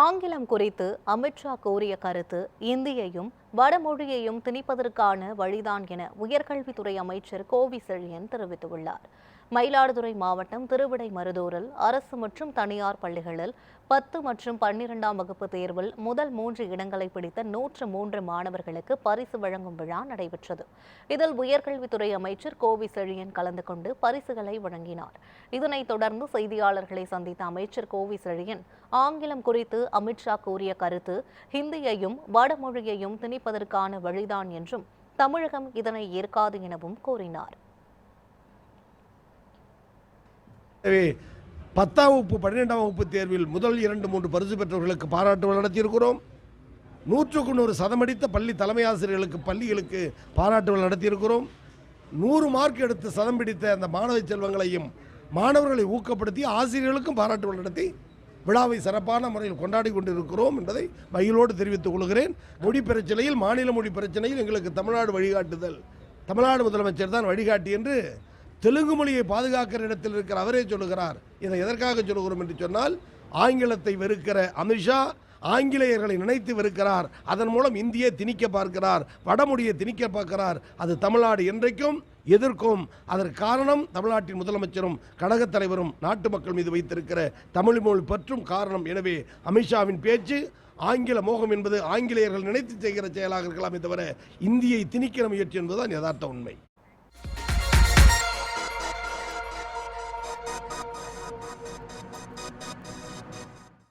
ஆங்கிலம் குறித்து அமித்ஷா கூறிய கருத்து இந்தியையும் வடமொழியையும் திணிப்பதற்கான வழிதான் என உயர்கல்வித்துறை அமைச்சர் கோவி செழியன் தெரிவித்துள்ளார். மயிலாடுதுறை மாவட்டம் திருவிடைமருதூரில் அரசு மற்றும் தனியார் பள்ளிகளில் 10 மற்றும் 12ஆம் வகுப்பு தேர்வில் முதல் 3 இடங்களை பிடித்த 103 மாணவர்களுக்கு பரிசு வழங்கும் விழா நடைபெற்றது. இதில் உயர்கல்வித்துறை அமைச்சர் கோவி செழியன் கலந்து கொண்டு பரிசுகளை வழங்கினார். இதனைத் தொடர்ந்து செய்தியாளர்களை சந்தித்த அமைச்சர் கோவி செழியன், ஆங்கிலம் குறித்து அமித்ஷா கூறிய கருத்து ஹிந்தியையும் வடமொழியையும் திணிப்பதற்கான வழிதான் என்றும் தமிழகம் இதனை ஏற்காது எனவும் கூறினார். 10ஆம் வகுப்பு 12ஆம் வகுப்பு தேர்வில் முதல் 2-3 பரிசு பெற்றவர்களுக்கு பாராட்டு நடத்தியிருக்கிறோம். 100க்கு 100 சதமடித்த பள்ளி தலைமை ஆசிரியர்களுக்கு பள்ளிகளுக்கு பாராட்டுகள் நடத்தியிருக்கிறோம். 100 மார்க் எடுத்து சதம் பிடித்த அந்த மாணவ செல்வங்களையும் மாணவர்களை ஊக்கப்படுத்தி ஆசிரியர்களுக்கும் பாராட்டுகள் நடத்தி விழாவை சிறப்பான முறையில் கொண்டாடி கொண்டிருக்கிறோம் என்பதை மகிழ்வோடு தெரிவித்துக் கொள்கிறேன். மொழி பிரச்சனையில், மாநில மொழி பிரச்சனையில் எங்களுக்கு தமிழ்நாடு வழிகாட்டுதல், தமிழ்நாடு முதலமைச்சர் தான் வழிகாட்டி என்று தெலுங்கு மொழியை பாதுகாக்கிற இடத்தில் இருக்கிற அவரே சொல்லுகிறார். இதை எதற்காக சொல்லுகிறோம் என்று சொன்னால், ஆங்கிலத்தை வெறுக்கிற அமித்ஷா ஆங்கிலேயர்களை நினைத்து வெறுக்கிறார். அதன் மூலம் இந்தியை திணிக்க பார்க்கிறார், வடமொழியை திணிக்க பார்க்கிறார். அது தமிழ்நாடு என்றைக்கும் எதிர்க்கும். அதற்கு காரணம் தமிழ்நாட்டின் முதலமைச்சரும் கழகத் தலைவரும் நாட்டு மக்கள் மீது வைத்திருக்கிற தமிழ் மொழி பற்றும் காரணம். எனவே அமித்ஷாவின் பேச்சு ஆங்கில மோகம் என்பது ஆங்கிலேயர்கள் நினைத்து செய்கிற செயலாக இருக்கலாமே தவிர இந்தியை திணிக்கிற முயற்சி என்பதுதான் யதார்த்த உண்மை.